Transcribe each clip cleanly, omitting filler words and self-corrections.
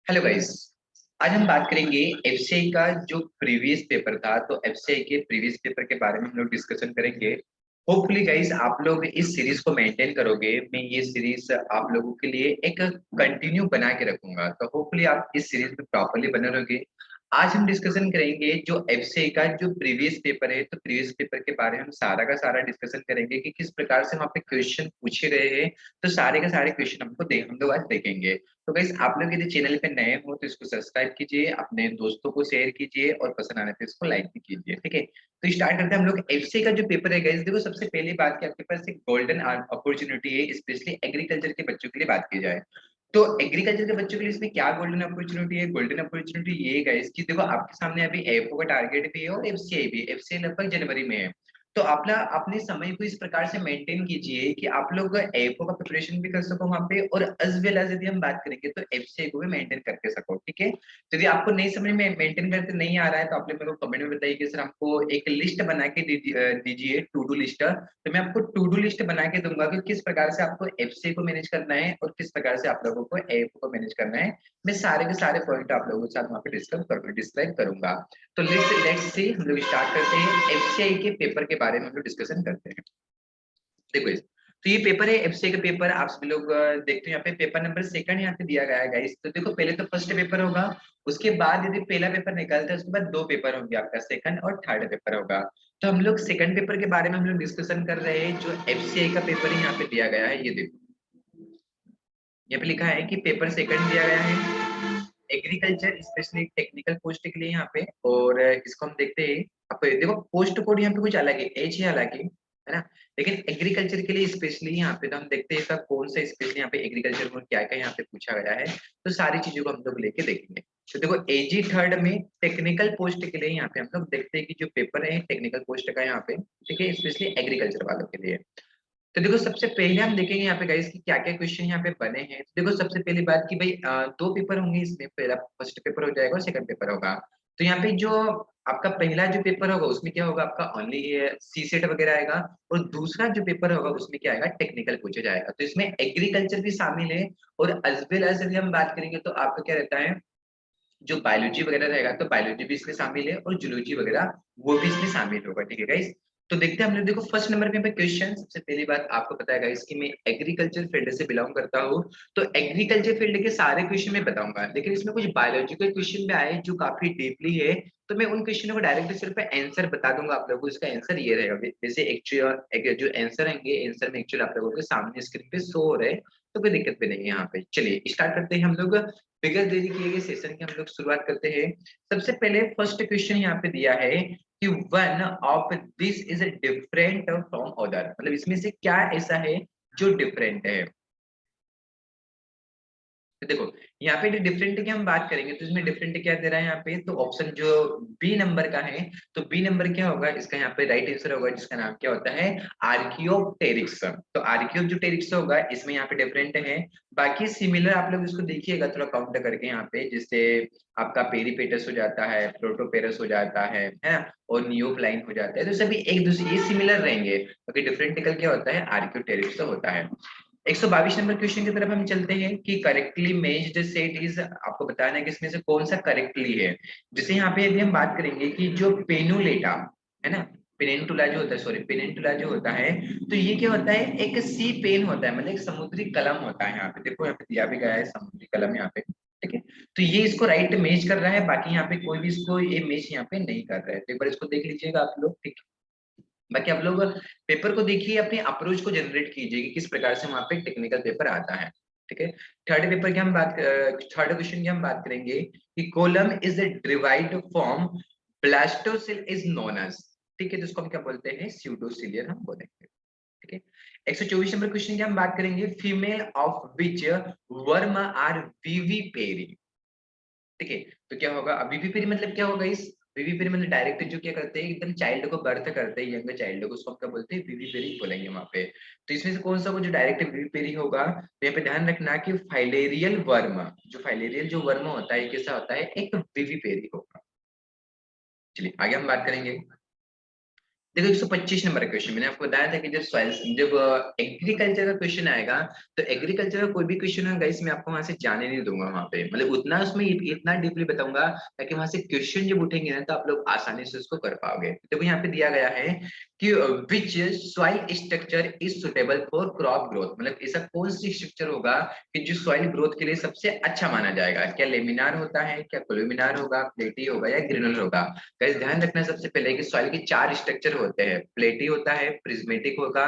Hello guys. आज हम बात करेंगे एफसीआई का जो प्रीवियस पेपर था। तो एफसीआई के प्रीवियस पेपर के बारे में हम लोग डिस्कशन करेंगे। होपफुली गाइस आप लोग इस सीरीज को मेंटेन करोगे। मैं ये सीरीज आप लोगों के लिए एक कंटिन्यू बना के रखूंगा, तो होपफुली आप इस सीरीज में प्रॉपरली बने रहोगे। आज हम डिस्कशन करेंगे जो एफसीआई का जो प्रीवियस पेपर है, तो प्रीवियस पेपर के बारे में हम सारा का सारा डिस्कशन करेंगे कि किस प्रकार से वहाँ पे क्वेश्चन पूछे गए हैं। तो सारे के सारे क्वेश्चन हम लोग आज देखेंगे। तो गाइस आप लोग यदि चैनल पे नए हो तो इसको सब्सक्राइब कीजिए, अपने दोस्तों को शेयर कीजिए और पसंद आने पे इसको लाइक भी कीजिए। ठीक है, तो स्टार्ट करते हैं हम लोग एफसी का जो पेपर है। गाइस देखो, सबसे पहली बात कि आपके पास एक गोल्डन अपॉर्चुनिटी है, स्पेशली एग्रीकल्चर के बच्चों के लिए बात की जाए तो एग्रीकल्चर के बच्चों के लिए इसमें क्या गोल्डन अपॉर्चुनिटी है। गोल्डन अपॉर्चुनिटी ये गाइस कि देखो, आपके सामने अभी एफओ का टारगेट भी है और एफसीआई भी। एफसीआई लगभग जनवरी में है, तो आप ना अपने समय को इस प्रकार से मेंटेन कीजिए कि आप लोग एफओ का प्रिपरेशन भी कर सको वहां पे, और एज वेल एज यदि हम बात करेंगे तो एफसीआई को भी मेंटेन करके सको। ठीक है, तो यदि आपको नहीं समझ में मेंटेन करते नहीं आ रहा है तो आप लोग मेरे को कमेंट में बताइए कि सर हमको एक लिस्ट बना के दीजिए, टू डू लिस्ट। तो मैं आपको टू डू लिस्ट बना के दूंगा कि किस प्रकार से आपको एफसीआई को मैनेज करना है और किस प्रकार से आप लोगों को एफओ को मैनेज करना है। मैं सारे के सारे पॉइंट आप लोगों के साथ वहां पे डिस्क्राइब करूंगा। तो लेट्स सी, हम लोग स्टार्ट करते हैं एफसीआई के पेपर के बारे में हम लोग डिस्कशन करते हैं। देखो तो ये पेपर है एफसीआई का पेपर। आप सभी लोग देखते हैं यहाँ पे पेपर नंबर सेकंड यहाँ पे दिया गया है गाइस। तो देखो, पहले तो फर्स्ट पेपर होगा, उसके बाद यदि पहला पेपर निकलता है उसके बाद दो पेपर होंगे, आपका सेकंड और थर्ड पेपर होगा। तो हम लोग सेकंड पेपर के बारे में हम लोग डिस्कशन कर रहे हैं। जो एफसीआई का पेपर है यहाँ पे दिया गया है, ये देखो यहाँ पे लिखा है कि पेपर सेकंड दिया गया है एग्रीकल्चर स्पेशली टेक्निकल पोस्ट के लिए यहाँ पे। और इसको हम देखते हैं, आपको देखो पोस्ट कोड यहाँ पे कुछ अलग है, एच है अलग है ना। लेकिन एग्रीकल्चर के लिए स्पेशली यहाँ पे तो हम देखते हैं इसका कौन सा स्पेशली यहाँ पे एग्रीकल्चर में क्या क्या यहाँ पे पूछा गया है। तो सारी चीजों को हम लोग लेके देखेंगे। तो देखो एजी थर्ड में टेक्निकल पोस्ट के लिए यहाँ पे हम लोग देखते हैं कि जो पेपर है टेक्निकल पोस्ट का यहाँ पे, ठीक है, स्पेशली एग्रीकल्चर वालों के लिए। तो देखो, सबसे पहले हम देखेंगे यहाँ पे गाइस कि क्या क्या क्वेश्चन यहाँ पे बने हैं। तो देखो, सबसे पहली बात कि भाई दो पेपर होंगे इसमें, पहला फर्स्ट पेपर हो जाएगा और सेकंड पेपर होगा। तो यहाँ पे जो आपका पहला जो पेपर होगा उसमें क्या होगा, आपका ओनली सी सेट वगैरह आएगा। और दूसरा जो पेपर होगा उसमें क्या आएगा, टेक्निकल पूछा जाएगा। तो इसमें एग्रीकल्चर भी शामिल है। और एज वेल एज यदि हम बात करेंगे तो आपका क्या रहता है, जो बायोलॉजी वगैरह रहेगा तो बायोलॉजी भी इसमें शामिल है और जूलॉजी वगैरह वो भी इसमें शामिल होगा। ठीक है गाइस, तो देखते हैं हम लोग। देखो फर्स्ट नंबर पे क्वेश्चन, सबसे पहली बात आपको पता है गाइस कि मैं एग्रीकल्चर फील्ड से बिलोंग करता हूँ। तो एग्रीकल्चर फील्ड के सारे क्वेश्चन मैं बताऊंगा, लेकिन इसमें कुछ बायोलॉजिकल क्वेश्चन भी आए जो काफी डीपली है। तो मैं उन क्वेश्चनों को डायरेक्टली सिर्फ आंसर बता दूंगा आप लोगों को। इसका आंसर ये रहेगा, वैसे एक्चुअल जो आंसर रहेंगे, आंसर में एक्चुअल आप लोगों के सामने स्क्रीन पे शो हो रहे हैं। तो कोई दिक्कत भी नहीं है यहाँ पे। चलिए स्टार्ट करते हैं हम लोग। बिगर देरी किए गए सेशन की हम लोग शुरुआत करते हैं। सबसे पहले फर्स्ट क्वेश्चन यहाँ पे दिया है कि one of this is different from other, मतलब इसमें से क्या ऐसा है जो डिफरेंट है। तो देखो, यहाँ पे डिफरेंट की हम बात करेंगे तो इसमें डिफरेंट क्या दे रहा है यहाँ पे, तो ऑप्शन जो बी नंबर का है, तो बी नंबर क्या होगा इसका, यहाँ पे राइट आंसर होगा जिसका नाम क्या होता है, आर्कियोप्टेरिक्स। तो आर्कियोप्टेरिक्स होगा इसमें, यहाँ पे डिफरेंट है। बाकी सिमिलर आप लोग इसको देखिएगा थोड़ा काउंट करके यहाँ पे, जिससे आपका पेरिपेटस हो जाता है, प्रोटोपेरस हो जाता है ना, और नियोफ्लाइन हो जाता है। तो सभी एक दूसरे ये सिमिलर रहेंगे, बाकी डिफरेंटिकल क्या होता है, आर्कियोप्टेरिक्स होता है। 122 नंबर क्वेश्चन की तरफ हम चलते हैं कि करेक्टली मैच्ड सेट इज, आपको बताना है कि इसमें से कौन सा करेक्टली है। जैसे यहाँ पे यदि हम बात करेंगे कि जो पेनुलेटा है ना, पेनिनटुला जो होता है, सॉरी पेनिनटुला जो होता है, तो ये क्या होता है, एक सी पेन होता है, मतलब एक समुद्री कलम होता है। यहाँ पे देखो, यहाँ पे दिया भी गया है समुद्री कलम यहाँ पे। ठीक है, तो ये इसको राइट मैच कर रहा है, बाकी यहाँ पे कोई भी इसको ये मैच यहाँ पे नहीं कर रहा है। तो एक बार इसको देख लीजिएगा आप लोग। ठीक है, बाकी आप लोग पेपर को देखिए, अपने अप्रोच को जनरेट कीजिए कि किस प्रकार से वहां पे टेक्निकल पेपर आता है। ठीक है, थर्ड क्वेश्चन की हम बात करेंगे कि coelom is a derived from blastocoel is known as, ठीक है, तो इसको हम क्या बोलते हैं, स्यूडोसिलियर हम बोलेंगे। ठीक है, 124 नंबर क्वेश्चन की हम बात करेंगे, female of which worm are viviparous. ठीक है, तो क्या होगा, विविपेरी मतलब क्या होगा इस, विविपेरी मतलब डायरेक्ट जो क्या करते हैं, एकदम चाइल्ड को बर्थ करते हैं, यंग चाइल्ड को, उसको हम क्या बोलते हैं, विविपेरी बोलेंगे वहां पे। तो इसमें से कौन सा वो जो डायरेक्ट विविपेरी होगा, तो यहाँ पे ध्यान रखना कि फाइलेरियल वर्म, जो फाइलेरियल जो वर्म होता है कैसा होता है, एक विविपेरी होगा। चलिए आगे हम बात करेंगे। देखो 125 नंबर का क्वेश्चन मैंने आपको बताया था कि जब सॉइल जब एग्रीकल्चर का क्वेश्चन आएगा, तो एग्रीकल्चर का कोई भी क्वेश्चन होगा गाइस, मैं आपको वहां से जाने नहीं दूंगा वहां पे, मतलब उतना उसमें इतना डीपली बताऊंगा ताकि वहां से क्वेश्चन जब उठेंगे ना तो आप लोग आसानी से उसको कर पाओगे। देखो यहाँ पे दिया गया है कि विच soil structure is suitable for crop growth, मतलब ऐसा कौन सी स्ट्रक्चर होगा कि जो सॉइल ग्रोथ के लिए सबसे अच्छा माना जाएगा। क्या लेमिनार होता है, क्या कोलुमिनार होगा, प्लेटी होगा या ग्रेनुलर होगा। गाइस ध्यान रखना सबसे पहले कि सॉइल के 4 स्ट्रक्चर होते हैं, प्लेटी होता है, प्रिज्मेटिक होगा,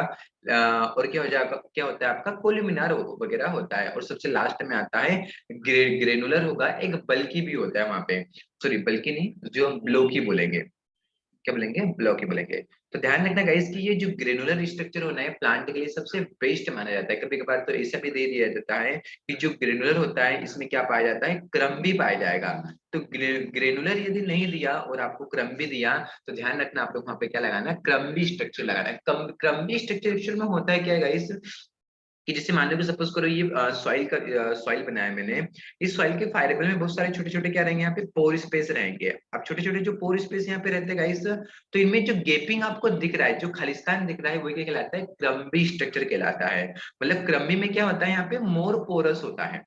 और क्या हो जाएगा, क्या होता है आपका कोल्यूमिनार वगैरह होता है, और सबसे लास्ट में आता है ग्रेनुलर होगा, एक बल्कि भी होता है वहां पे, सॉरी बल्कि नहीं, जो हम ब्लॉकी बोलेंगे, क्या बोलेंगे, ब्लॉकी बोलेंगे। तो ध्यान रखना गाइस कि ये जो ग्रेनुलर स्ट्रक्चर होना है प्लांट के लिए सबसे बेस्ट माना जाता है। कभी कभार तो ऐसा भी दे दिया जाता है कि जो ग्रेनुलर होता है इसमें क्या पाया जाता है, क्रम भी पाया जाएगा। तो ग्रेनुलर यदि नहीं दिया और आपको क्रम भी दिया, तो ध्यान रखना आप लोग वहां पे क्या लगाना है, क्रम्बी स्ट्रक्चर लगाना है। क्रम्बी स्ट्रक्चर एक्चुअल में होता है क्या गाइस, कि जैसे मान लो कि सपोज करो ये सॉइल बनाया मैंने, इस सॉइल के फाइबर में बहुत सारे छोटे छोटे क्या रहेंगे, यहाँ पे पोर स्पेस रहेंगे। अब छोटे छोटे जो पोर स्पेस यहाँ पे रहते हैं गाइस, तो इनमें जो गेपिंग आपको दिख रहा है, जो खालिस्तान दिख रहा है, वो क्या कहलाता है, क्रम्बी स्ट्रक्चर कहलाता है। मतलब क्रम्बी में क्या होता है, यहाँ पे मोर पोरस होता है।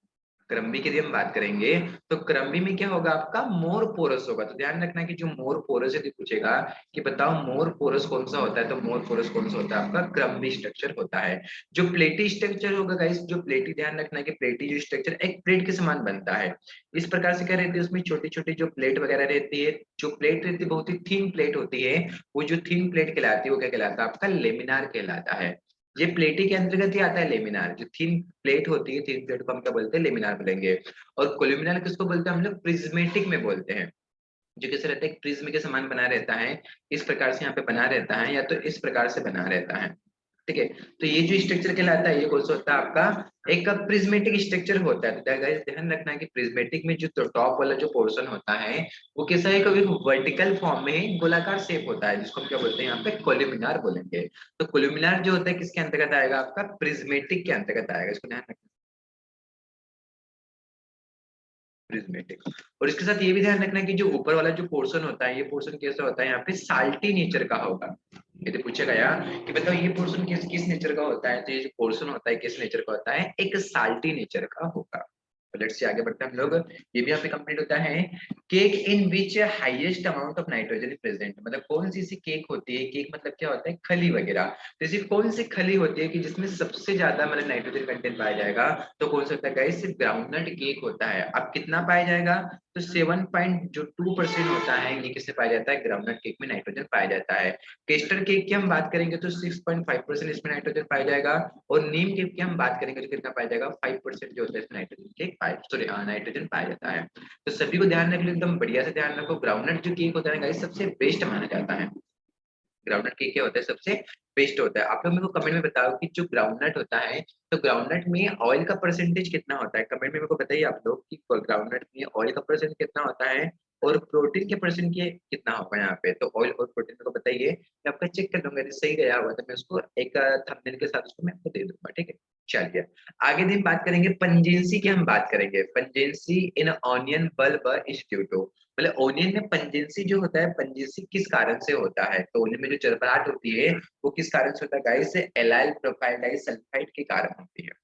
क्रम्बी की यदि हम बात करेंगे, तो क्रम्बी में क्या होगा आपका, मोर पोरस होगा। तो ध्यान रखना कि जो मोर पोरस यदि पूछेगा कि बताओ मोर पोरस कौन सा होता है, तो मोर पोरस कौन सा होता है आपका, क्रम्बी स्ट्रक्चर होता है। जो प्लेटी स्ट्रक्चर होगा गाइस, जो प्लेटी, ध्यान रखना कि प्लेटी जो स्ट्रक्चर एक प्लेट के समान बनता है। इस प्रकार से क्या रहती है, उसमें छोटी छोटी जो प्लेट वगैरह रहती है, जो प्लेट रहती है बहुत ही थिन प्लेट होती है, वो जो थिन प्लेट कहलाती है वो क्या कहलाता है आपका, लेमिनार कहलाता है। ये प्लेटी के अंतर्गत ही आता है लेमिनार, जो थिन प्लेट होती है, थिन प्लेट को हम क्या बोलते हैं, लेमिनार बोलेंगे। और कोल्यूमिनार किसको बोलते हैं हम लोग, प्रिज्मेटिक में बोलते हैं। जो कैसे रहता है, प्रिज्म के समान बना रहता है, इस प्रकार से यहाँ पे बना रहता है, या तो इस प्रकार से बना रहता है। ठीक है, तो ये जो स्ट्रक्चर कहलाता है ये कौन सा होता है आपका, एक प्रिज्मेटिक स्ट्रक्चर होता है। तो गाइस ध्यान रखना है कि प्रिज्मेटिक में जो टॉप वाला जो पोर्शन होता है वो कैसा है, कभी वर्टिकल फॉर्म में गोलाकार शेप होता है, जिसको हम क्या बोलते हैं यहाँ पे, कोल्यूमिनार बोलेंगे। तो कोल्यूमिनार जो होता है किसके अंतर्गत आएगा आपका, प्रिज्मेटिक के अंतर्गत आएगा, इसको ध्यान रखना, प्रिज्मेटिक। और इसके साथ ये भी ध्यान रखना कि जो ऊपर वाला जो पोर्शन होता है, ये पोर्शन कैसा होता है, यहाँ पे साल्टी नेचर का होगा। यदि पूछेगा यार कि बताओ ये पोर्शन किस किस नेचर का होता है, तो ये जो पोर्शन होता है किस नेचर का होता है, एक साल्टी नेचर का होगा। तो लेट्स से आगे बढ़ते हैं हम लोग। ये भी यहाँ पे कंप्लीट होता है, cake in which highest amount of nitrogen is present, मतलब कौन सी सी केक होती है, केक मतलब क्या होता है, खली वगैरह। तो ऐसी कौन सी खली होती है कि जिसमें सबसे ज्यादा मतलब नाइट्रोजन कंटेंट पाया जाएगा, तो कौन सा होता है गाइस, ग्राउंडनट केक होता है। अब कितना पाया जाएगा, तो 7.2% होता है, ये किससे पाया जाता है, ग्राउंडनट केक में नाइट्रोजन पाया जाता है। केस्टर केक की हम बात करेंगे तो 6.5% इसमें नाइट्रोजन पाया जाएगा, और नीम केक की हम बात करेंगे तो कितना पाया जाएगा, 5% जो होता है इसमें नाइट्रोजन केक पाया, सॉरी नाइट्रोजन पाया जाता है। तो सभी को ध्यान रख लो, एकदम बढ़िया से ध्यान रखो, ग्राउंडनट जो केक होता है गाइस सबसे बेस्ट माना जाता है। ग्राउंडनट केक क्या होता है, सबसे बेस्ट होता है। आप लोग मेरे को कमेंट में बताओ कि जो ग्राउंडनट होता है, तो ग्राउंडनट में ऑयल का परसेंटेज कितना होता है, कमेंट में मेरे को बताइए आप लोग कि ग्राउंडनट में ऑयल का परसेंट कितना होता है, और प्रोटीन के परसेंट के कितना होगा यहाँ पे। तो ऑयल और प्रोटीन को बताइए, मैं आपका चेक कर लूंगा, यदि सही गया होगा तो मैं उसको एक थंबनेल के साथ उसको मैं आपको दे दूंगा, ठीक है। चलिए आगे दिन बात करेंगे पंजेंसी की, हम बात करेंगे पंजेंसी इन ऑनियन बल्ब इंस्टीट्यूट। मतलब ओनियन में पंजेंसी जो होता है, पंजेंसी किस कारण से होता है, तो ओनियन में जो चरबराहट होती है वो किस कारण से होता है गाइस, एलाइल प्रोपाइल डाइसल्फाइड के कारण होती है।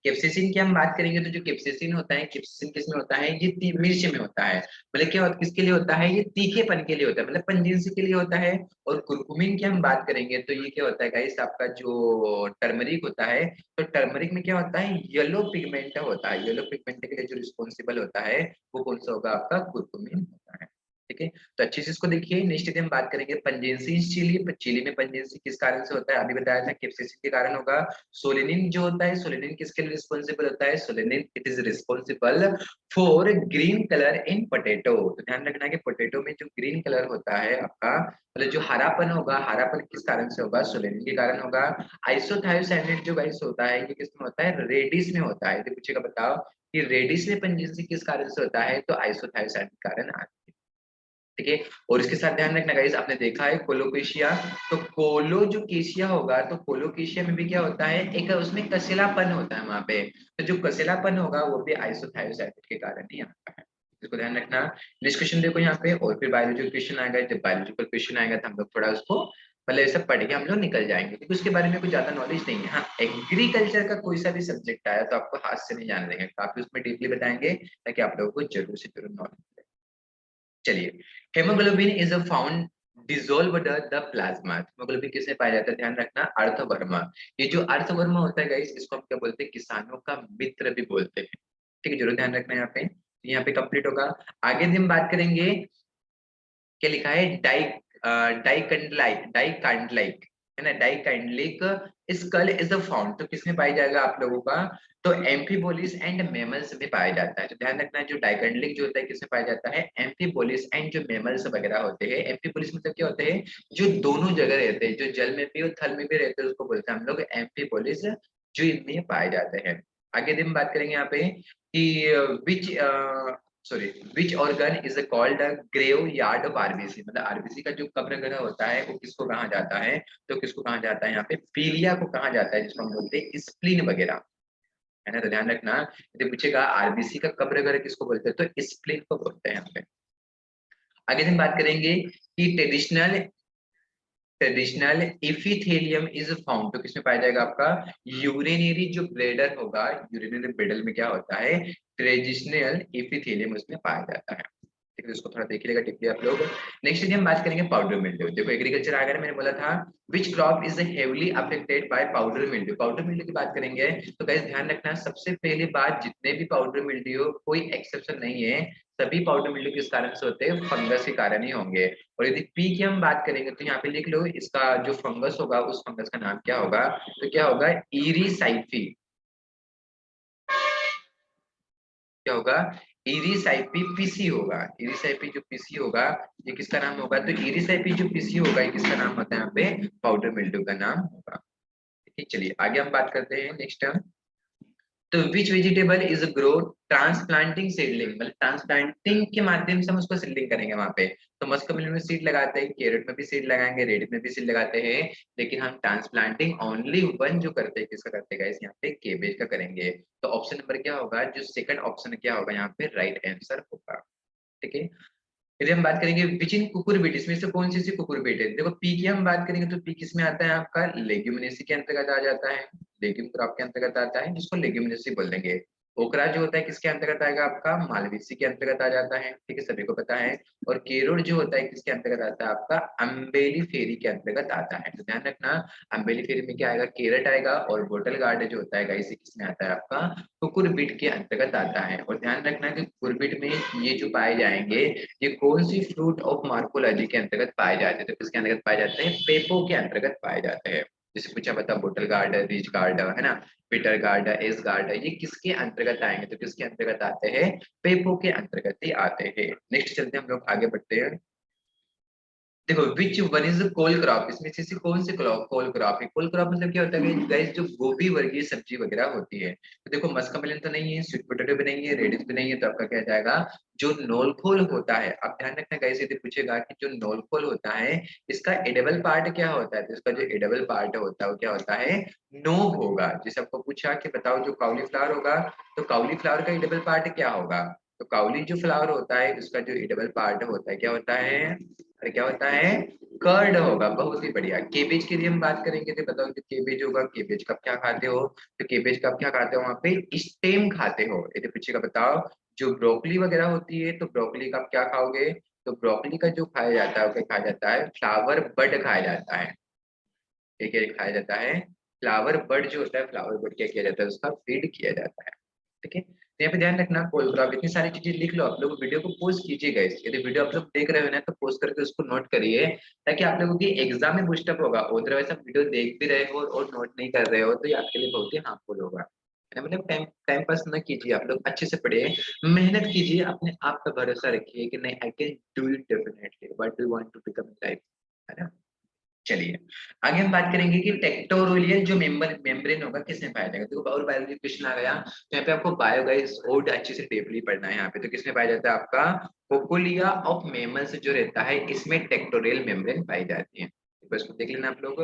कैप्सेसिन की हम बात करेंगे तो जो कैप्सेसिन होता है, कैप्सेसिन किस में होता है, ये मिर्च में होता है। मतलब क्या होता, किसके लिए होता है, ये तीखेपन के लिए होता है, मतलब पंजेंसी के लिए होता है। और कुरकुमिन की हम बात करेंगे तो ये क्या होता है गाइस, आपका जो टर्मरिक होता है, तो टर्मरिक में क्या होता है, येलो पिगमेंट होता है, येलो पिगमेंट के लिए जो रिस्पॉन्सिबल होता है वो कौन सा होगा आपका, कुरकुमिन होता है। ठीक है, तो अच्छे से इसको देखिए। नेक्स्ट डे हम बात करेंगे पंजेंसी चिली, चिली में पंजेंसी किस कारण से होता है, अभी बताया था कैप्सेसिन के कारण होगा। सोलेनिन जो होता है, सोलेनिन किसके लिए रिस्पॉन्सिबल होता है, solanine it is responsible for green colour in potato. तो ध्यान रखना कि पोटैटो में जो ग्रीन कलर होता है आपका, मतलब जो हरापन होगा, हरापन किस कारण से होगा, सोलेनिन के कारण होगा। आइसोथायोसाइनेट जो गाइस होता है, ये किसमें होता है, रेडिस में होता है। तो पूछेगा बताओ कि रेडिस में पंजेंसी किस कारण से होता है, तो आइसोथायोसाइनेट के कारण आता है। ठीक है, और इसके साथ ध्यान रखना गाइस, आपने देखा है कोलोकेशिया, तो कोलो जो केशिया होगा, तो कोलोकेशिया में भी क्या होता है, एक उसमें कसेलापन होता है वहां पे। तो जो कसेलापन होगा वो भी आइसोथायोसाइनेट के कारण ही आता है। इसको ध्यान रखना। नेक्स्ट क्वेश्चन देखो यहाँ पे, और फिर बायोलॉजिकल क्वेश्चन आएगा। जब बायोलॉजिकल क्वेश्चन आएगा तो हम लोग थोड़ा उसको मतलब ऐसा पढ़ के हम लोग निकल जाएंगे, क्योंकि उसके बारे में कुछ ज्यादा नॉलेज नहीं है। हाँ, एग्रीकल्चर का कोई सा भी सब्जेक्ट आया तो आपको हाथ से नहीं जाने देंगे, काफी उसमें डीपली बताएंगे ताकि आप लोगों को जरूर से जरूर नॉलेज मिले। चलिए, haemoglobin is a found dissolve the plasma. Haemoglobin किसमें पाया जाता है, ध्यान रखना, अर्थवर्मा। ये जो अर्थवर्मा होता है गाइस, इसको हम क्या बोलते हैं, किसानों का मित्र भी बोलते हैं। ठीक है, जरूर ध्यान रखना यहाँ पे। यहाँ पे कंप्लीट होगा। आगे हम बात करेंगे, क्या लिखा है, डाइकाइंडलाइक है ना, डाइकाइंडलिक स्कल इज द फाउंड, तो किसमें पाई जाएगा आप लोगों का, तो एम्फीबोलिस एंड मेमल्स में पाया जाता है। तो ध्यान रखना, जो डाइकाइंडलिक जो होता है किसमें पाया जाता है, एम्फीबोलिस एंड जो मेमल्स वगैरह होते हैं। एम्फीबोलिस मतलब क्या होते हैं, जो दोनों जगह रहते हैं, जो जल में भी और थल में भी रहते हैं, उसको बोलते हैं हम लोग एम्फीबोलिस, जो इनमें पाए जाते हैं। आगे हम बात करेंगे यहाँ पे कि which sorry which organ is called graveyard of RBC, मतलब आरबीसी का जो कब्र ग्रह होता है वो किसको कहा जाता है, तो किसको कहा जाता है यहाँ पे, पीलिया को कहा जाता है, जिसको हम बोलते हैं स्प्लीन वगैरह, है ना। तो ध्यान रखना, यदि पूछेगा आरबीसी का कब्र ग्रह किसको बोलते हैं, तो स्प्लीन को बोलते हैं यहाँ पे। आगे हम बात करेंगे कि traditional traditional epithelium is found, तो किसमें पाया जाएगा आपका, यूरिनरी जो ब्लेडर होगा, यूरिनरी ब्लेडर में क्या होता है, ट्रेडिशनल इपिथेलियम उसमें पाया जाता है। ठीक है, इसको थोड़ा देख लीजिएगा टिप्पणी आप लोग। नेक्स्ट हम बात करेंगे पाउडर मिल्ड्यू। देखो एग्रीकल्चर आ गया, मैंने बोला था which crop is heavily affected by powder mildew. Powder mildew की बात करेंगे तो गाइस ध्यान रखना, सबसे पहली बात, जितने भी पाउडर मिल्ड्यू, कोई एक्सेप्शन नहीं है, सभी पाउडर मिल्ड्यू किस कारण से होते हैं, फंगस के कारण ही होंगे। और यदि पी की हम बात करेंगे तो यहाँ पे लिख लो, इसका जो फंगस होगा उस फंगस का नाम क्या होगा, तो क्या होगा, ईरिसाइफी। क्या होगा, इरिसाइपी पीसी होगा। इरिसाइपी जो पीसी होगा ये किसका नाम होगा, तो इरिसाइपी जो पीसी होगा ये किसका नाम होता है, यहाँ पे पाउडर मिल्ड्यू का नाम होगा। ठीक है, चलिए आगे हम बात करते हैं नेक्स्ट टर्म। तो which vegetable is grow transplanting seedling, मतलब ट्रांसप्लांटिंग के माध्यम से हम उसको सीडलिंग करेंगे वहां पे। तो मस्कमेलन में सीड लगाते हैं, कैरेट में भी सीड लगाएंगे, रेडिस में भी सीड लगाते हैं, लेकिन हम ट्रांसप्लांटिंग ओनली वन जो करते हैं, किसका करते हैं गाइस, यहाँ पे केबेज का करेंगे। तो ऑप्शन नंबर क्या होगा, जो सेकंड ऑप्शन क्या होगा यहाँ पे, राइट आंसर होगा। ठीक है, यदि हम बात करेंगे विच इन कुकुरबिट, इसमें से कौन सी कुकुरबिट है, देखो पी की हम बात करेंगे तो पी किस में आता है आपका, लेग्यूमिनेसी के अंतर्गत आ जाता है, लेग्यूम क्रॉप के अंतर्गत आता है, जिसको लेग्यूमिनेसी बोल देंगे। ओकरा जो होता है किसके अंतर्गत आएगा आपका, मालवेसी के अंतर्गत आ जाता है, ठीक है, सभी को पता है। और केरोड जो होता है किसके अंतर्गत आता है आपका, अम्बेली फेरी के अंतर्गत आता है। तो ध्यान रखना, अम्बेली फेरी में क्या आएगा, केरट आएगा, और बोटल गार्ड जो होता है इसे किसमें आता है आपका, कुकुरबिट के अंतर्गत आता है। और ध्यान रखना कि कुकुरबिट में ये जो पाए जाएंगे, ये कौन सी फ्रूट ऑफ मार्कोलॉजी के अंतर्गत पाए जाते हैं, तो किसके अंतर्गत पाए जाते हैं, पेपो के अंतर्गत पाए जाते हैं। जैसे पूछा बता, बोटल गार्ड, रिच गार्ड है ना, पीटर गार्ड, एस गार्ड, ये किसके अंतर्गत आएंगे, तो किसके अंतर्गत आते हैं, पेपो के अंतर्गत ही आते हैं। नेक्स्ट चलते हैं हम लोग आगे बढ़ते हैं। देखो which one is cole crop, इसमें से कौन सी कोल क्रॉप है। कोल क्रॉप मतलब क्या होता है गाइस, जो गोभी वर्गीय सब्जी वगैरह होती है। तो देखो मस्कमेलन तो नहीं है, स्वीट पोटैटो भी नहीं है, रेडिश भी नहीं है, तो आपका क्या जाएगा, जो नोलखोल होता है। अब ध्यान रखना गाइस, यदि पूछेगा कि जो नोलखोल होता है इसका एडेबल पार्ट क्या होता है, तो इसका जो एडेबल पार्ट होता है वो क्या होता है, नोब होगा। जैसे आपको पूछा कि बताओ जो काउलीफ्लावर होगा, तो काउलीफ्लावर का एडेबल पार्ट क्या होगा, तो काउली जो फ्लावर होता है उसका जो एडेबल पार्ट होता है क्या होता है, अरे क्या होता है, कर्ड होगा। बहुत ही बढ़िया। केबेज की यदि हम बात करेंगे तो बताओ, जो केबेज होगा, केबेज कब क्या खाते हो, तो केबेज कब क्या खाते हो, वहां पे स्टेम खाते हो। यदि पूछेगा बताओ, जो ब्रोकली वगैरह होती है तो ब्रोकली कब क्या खाओगे, तो ब्रोकली का जो खाया जाता है वो क्या खाया जाता है, फ्लावर बड खाया जाता है। ठीक है, खाया जाता है फ्लावर बड जो होता है, फ्लावर बड क्या किया जाता है, उसका फीड किया जाता है। ठीक है, तो यहाँ पे ध्यान रखना, कोल क्रॉप, इतनी सारी चीजें लिख लो आप लोग, वीडियो को पोस्ट कीजिएगा। यदि वीडियो आप लोग देख रहे हो ना तो पोस्ट करके उसको नोट करिए, ताकि आप लोगों की एग्जाम में बूस्टअप होगा। अदरवाइज आप वीडियो देख भी रहे हो और नोट नहीं कर रहे हो तो ये आपके लिए बहुत ही हार्मफुल होगा, है ना। मतलब टाइम टाइम पास न कीजिए, आप लोग अच्छे से पढ़िए, मेहनत कीजिए, अपने आप का भरोसा रखिए कि नहीं, I can do it definitely, what do want to become in life, है ना। चलिए आगे हम बात करेंगे कि टेक्टोरोलियल जो मेम्ब्रेन होगा किसमें पाया जाएगा। देखो और बायोलॉजी क्वेश्चन आ गया, तो यहाँ पे आपको बायोगाइस और अच्छे से डीपली पढ़ना है। यहाँ पे तो किसमें पाया जाता है आपका, कोकुलिया ऑफ मेमल्स जो रहता है इसमें टेक्टोरियल मेम्ब्रेन पाई जाती है। बस को देख लेना आप लोग।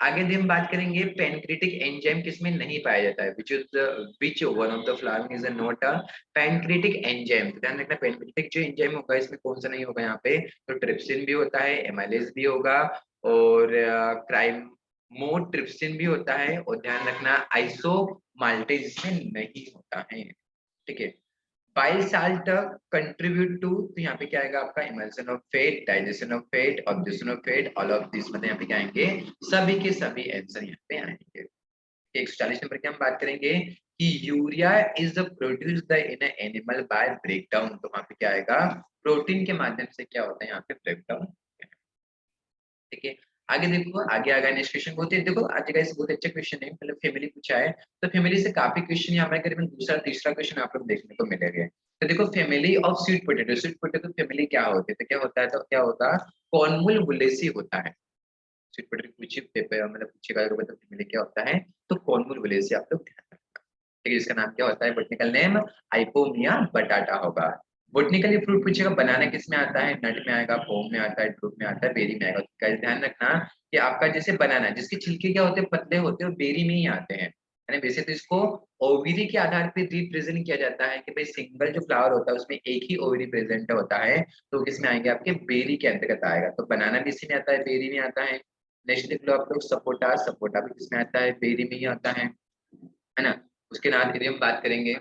आगे भी हम बात करेंगे पैनक्रिएटिक एंजाइम किसमें नहीं पाया जाता है, which one of the following is not a pancreatic enzyme. ध्यान रखना पैनक्रिएटिक जो एंजाइम होगा इसमें कौन सा नहीं होगा यहाँ पे, तो ट्रिप्सिन भी होता है, एमाइलेज भी होगा और क्राइमोट्रिप्सिन भी होता है, और ध्यान रखना आइसोमाल्टेज इसमें नहीं होता है। ठीक है, बाइल साल्ट कंट्रीब्यूट टू, तो यहाँ पे क्या आएगा आपका, emulsion of fat, digestion of fat, absorption of fat, all of this, मतलब यहाँ पे क्या आएंगे, सभी के सभी आंसर यहाँ पे आएंगे। 140 नंबर की हम बात करेंगे कि urea is produced in animal by breakdown, तो वहां पे क्या आएगा, प्रोटीन के माध्यम से क्या होता है यहाँ पे ब्रेकडाउन। ठीक है, आगे देखो, आगे आगे नेक्स्ट क्वेश्चन बहुत है, देखो आज का इस बहुत अच्छा क्वेश्चन है, मतलब फैमिली पूछा है, तो फैमिली से काफी क्वेश्चन यहाँ पे करीबन दूसरा तीसरा क्वेश्चन आप लोग देखने को मिलेंगे। तो देखो family of sweet potato family क्या होती है, तो क्या होता है, तो क्या होता है, कॉन्वोल्वुलेसी होता है। स्वीट पोटैटो पूछे पेपर मतलब पूछेगा तो फैमिली क्या होता है, तो कॉन्वोल्वुलेसी आप लोग ध्यान रखना। ठीक है, इसका नाम क्या होता है, बोटनिकल नेम आइपोमिया बटाटा होगा। बोटनिकली फ्रूट पूछेगा, बनाना किस में आता है, नट में आएगा, पोम में आता है, ड्रूप में आता है, बेरी में आएगा। तो guys ध्यान रखना कि आपका जैसे बनाना जिसके छिलके क्या होते हैं, पतले होते हैं, वो बेरी में ही आते हैं। यानी वैसे तो इसको ओवरी के आधार पे रिप्रेजेंट किया जाता है कि भाई सिंगल जो फ्लावर होता है उसमें एक ही ओवरी प्रेजेंट होता है, तो किसमें आएंगे, आपके बेरी के अंतर्गत आएगा। तो बनाना भी इसी में आता है, बेरी में आता है। नेक्स्ट देख लो आप लोग, सपोटा, सपोटा भी किसमें आता है, बेरी में ही आता है ना। उसके बाद यदि हम बात करेंगे,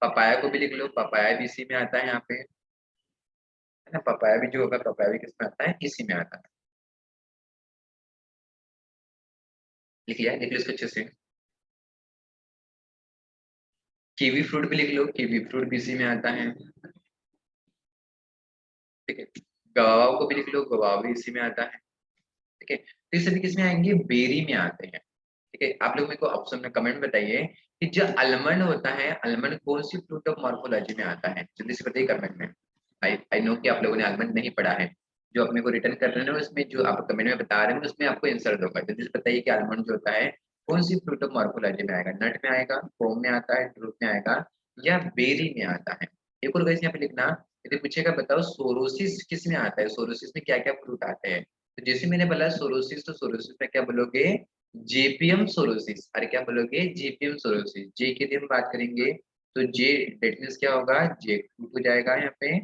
पपाया को भी लिख लो, पपाया भी इसी में आता है यहाँ पे, है ना। पपाया भी जो होगा, पपाया भी किसमें आता है, इसी में आता है। लिख लिया, लिख लो इसको अच्छे से। कीवी फ्रूट भी लिख लो, कीवी फ्रूट भी इसी में आता है। ठीक है, गवावा को भी लिख लो, गवावा भी इसी में आता है। ठीक है, तो ये सभी किसमें आएंगे, बेरी में आते हैं। ठीक है, आप लोग मेरे को ऑप्शन में कमेंट बताइए कि जो अलमंड होता है, अलमंड कौन सी फ्रूट ऑफ मॉर्फोलॉजी में आता है, जल्दी से बताइए कमेंट में। आई नो कि आप लोगों ने अलमंड नहीं पढ़ा है, जो अपने को रिटर्न कर रहे हैं उसमें जो आप कमेंट में बता रहे हैं उसमें आपको आंसर दूंगा। जल्दी से बताइए कि अलमंड जो होता है कौन सी फ्रूट ऑफ मॉर्फोलॉजी में आएगा, नट में आएगा, पोम में आता है, ड्रूप में आएगा, या बेरी में आता है। एक और गाइस यहाँ पे लिखना, यदि पूछेगा बताओ सोरोसिस किस में आता है, सोरोसिस में क्या क्या फ्रूट आते हैं, तो जैसे मैंने बोला सोरोसिस, तो सोरोसिस में क्या बोलोगे, जेपीएम सोरोसिस। अरे क्या बोलोगे, जेपीएम सोरोसिस। जे की यदि हम बात करेंगे तो जे डेट मीन्स क्या होगा, जे फ्रूट हो जाएगा यहाँ पे,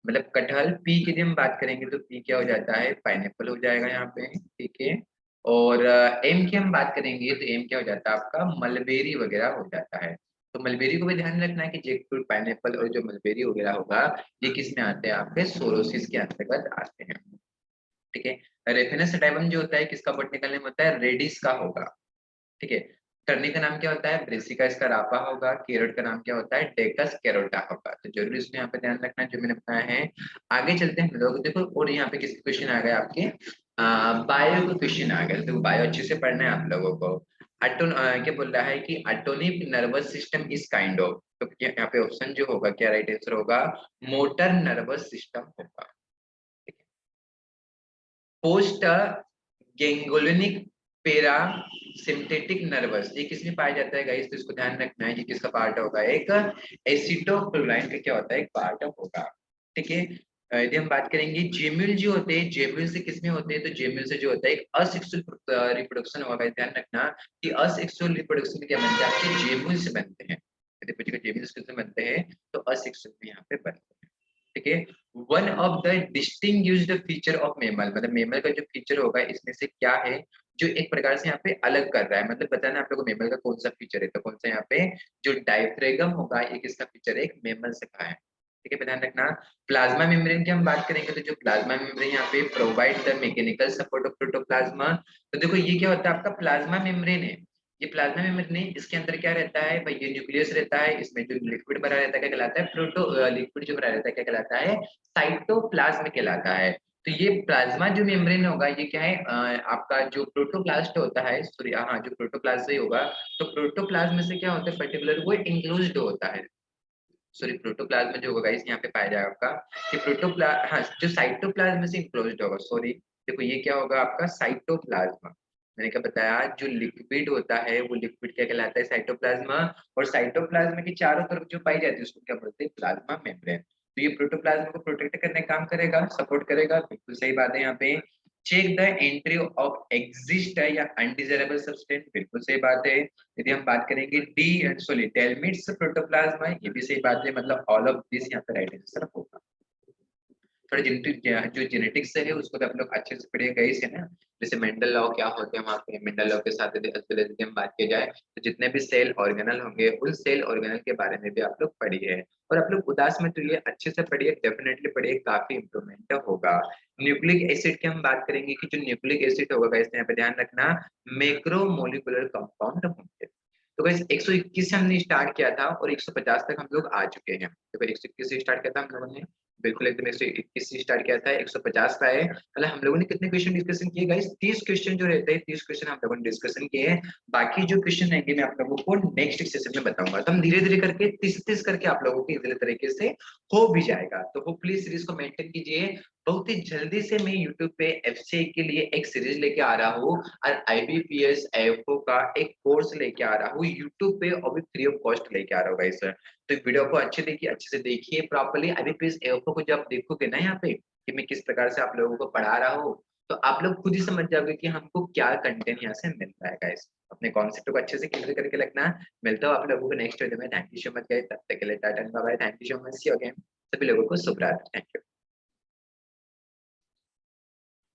मतलब कटहल। पी की यदि हम बात करेंगे तो पी क्या हो जाता है, पाइनएप्पल हो जाएगा यहाँ पे। ठीक है, और एम की हम बात करेंगे तो एम क्या हो जाता है आपका, मलबेरी वगैरह हो जाता है। तो मलबेरी को भी ध्यान रखना है कि जेक फ्रूट, पाइनएप्पल और जो मलबेरी वगैरह होगा, ये किस में आते हैं, आपके सोरोसिस के अंतर्गत आते हैं। ठीक है, रेफिनस सटाइवम जो होता है किसका बॉटनिकल नेम होता है, रेडिस का होगा। ठीक है, टर्नी का नाम क्या होता है, ब्रेसिका इसका रापा होगा। कैरोट का नाम क्या होता है, डेकस कैरोटा होगा। तो जरूर इसमें यहाँ पे ध्यान रखना है जो मैंने बताया है। आगे चलते हैं हम लोग, देखो और यहाँ पे किसके क्वेश्चन आ गए आपके, बायो का क्वेश्चन आ गया। तो बायो अच्छे से पढ़ना है आप लोगों को। क्या बोल रहा है कि autonomic nervous system is kind of, तो यहाँ पे ऑप्शन जो होगा क्या राइट आंसर होगा, मोटर नर्वस सिस्टम होगा। Post ganglionic parasympathetic nervous, ये किसमें पाया जाता है गाइस, तो इसको ध्यान रखना है कि किसका पार्ट होगा, एक एसिटोक्लोराइन का क्या होता है, एक पार्ट होगा। ठीक है, यदि हम बात करेंगे जेम्यूल जो होते हैं, जेम्यूल से किसमें होते हैं, तो जेम्यूल से जो होता है एक असेक्सुअल रिप्रोडक्शन होगा। ध्यान रखना कि असेक्सुअल रिप्रोडक्शन क्या बनते हैं, आपके जेम्यूल से बनते हैं। यदि पूछेगा जेम्यूल से बनते हैं तो असेक्सुअल में यहाँ पे बनते हैं। ठीक है, one of the distinguished feature of mammal, मतलब मेमल का जो फीचर होगा इसमें से क्या है जो एक प्रकार से यहाँ पे अलग कर रहा है, मतलब बताना आप लोगों को मेमल का कौन सा फीचर है, तो कौन सा यहाँ पे जो डायफ्रेगम होगा एक इसका फीचर है, एक मेमल से कहा है। ठीक है, ध्यान रखना। प्लाज्मा मेम्ब्रेन की हम बात करेंगे तो जो प्लाज्मा मेम्ब्रेन यहाँ पे provide the mechanical support of protoplasm. तो देखो ये क्या होता है, आपका प्लाज्मा मेम्ब्रेन है, ये प्लाज्मा मेम्ब्रेन है, इसके अंदर क्या रहता है भाई, ये न्यूक्लियस रहता है, इसमें जो लिक्विड भरा रहता है क्या कहलाता है, प्रोटो लिक्विड जो भरा रहता है क्या कहलाता है, साइटोप्लाज्म कहलाता है। तो ये प्लाज्मा जो मेम्ब्रेन होगा ये क्या है, आपका जो प्रोटोप्लास्ट होता है, सॉरी हाँ जो प्रोटोप्लास्ट ही होगा, तो प्रोटोप्लाज्म में से क्या होता है पर्टिकुलर, वो इंक्लोज्ड होता है। सॉरी प्रोटोप्लाज्म जो होगा इस यहाँ पे पाया जाएगा आपका कि हाँ जो साइटोप्लाज्म से इंक्लोज्ड होगा, सॉरी देखो ये क्या होगा आपका, साइटोप्लाज्म। मैंने क्या बताया, जो लिक्विड होता है वो लिक्विड क्या कहलाता है, साइटोप्लाज्म। और साइटोप्लाज्म के चारों तरफ जो पाई जाती है उसको क्या बोलते हैं, प्लाज्मा मेम्ब्रेन। तो ये प्रोटोप्लाज्म को प्रोटेक्ट करने का काम करेगा, सपोर्ट करेगा, बिल्कुल सही बात है यहाँ पे। Check the entry of exist है या अनडिजायरेबल सब्सटेंस, बिल्कुल सही बात है। यदि हम बात करेंगे डी सॉरी टेलमिट्स प्रोटोप्लाज्मा, ये भी सही बात है, मतलब ऑल ऑफ दिस यहाँ पे राइट आंसर होगा। थोड़ा जेनेटिक जो जेनेटिक्स है उसको तो आप लोग अच्छे से पढ़िए गाइस, है ना। जैसे मेंडल लॉ क्या होते हैं वहाँ पे, मेंडल लॉ के साथ यदि हम बात की जाए तो जितने भी सेल ऑर्गेनल होंगे उन सेल ऑर्गेनल के बारे में भी आप लोग पढ़िए, और आप लोग उदास मत रहिए, अच्छे से पढ़िए, डेफिनेटली पढ़िए, काफी इंप्रूवमेंट होगा। न्यूक्लिक एसिड की हम बात करेंगे कि जो न्यूक्लिक एसिड होगा गाइस, यहाँ पे ध्यान रखना मैक्रोमोलिकुलर कंपाउंड होंगे। तो गाइस 121 से हमने स्टार्ट किया था और 150 तक हम लोग आ चुके हैं। तो फिर 121 से स्टार्ट किया था हम लोगों ने, बिल्कुल एकदम 121 से स्टार्ट किया था, 150 पे आए, मतलब हम लोगों ने कितने क्वेश्चन डिस्कशन किए गाइस, 30 क्वेश्चन जो रहते हैं 30 क्वेश्चन हम लोगों ने डिस्कशन किए हैं। बाकी जो क्वेश्चन रहेंगे मैं आप लोगों को नेक्स्ट सेशन में बताऊंगा, तो हम धीरे धीरे करके 30 करके आप लोगों को इजीली तरीके से हो भी जाएगा। तो होपफुली सीरीज को मेंटेन कीजिए। बहुत ही जल्दी से मैं यूट्यूब पे एफसीआई के लिए एक सीरीज लेके आ रहा हूँ, और आईबीपीएस एएफओ का एक कोर्स लेके आ रहा हूँ यूट्यूब पे, और भी फ्री ऑफ कॉस्ट लेके आ रहा हूँ गाइस। तो वीडियो को अच्छे से देखिए प्रॉपर्ली। आईबीपीएस एएफओ को जब देखोगे ना यहाँ पे कि मैं किस प्रकार से आप लोगों को पढ़ा रहा हूँ, तो आप लोग खुद ही समझ जाओगे कि हमको क्या कंटेंट यहाँ से मिल रहा है गाइस। अपने कॉन्सेप्ट को अच्छे से क्लियर करके रखना। मिलता हूँ आप लोगों को नेक्स्ट वीडियो में। Thank you so much guys, तब तक के लिए tata bye bye, thank you so much, see you again. सभी लोगों को शुभ रात्रि, थैंक यू।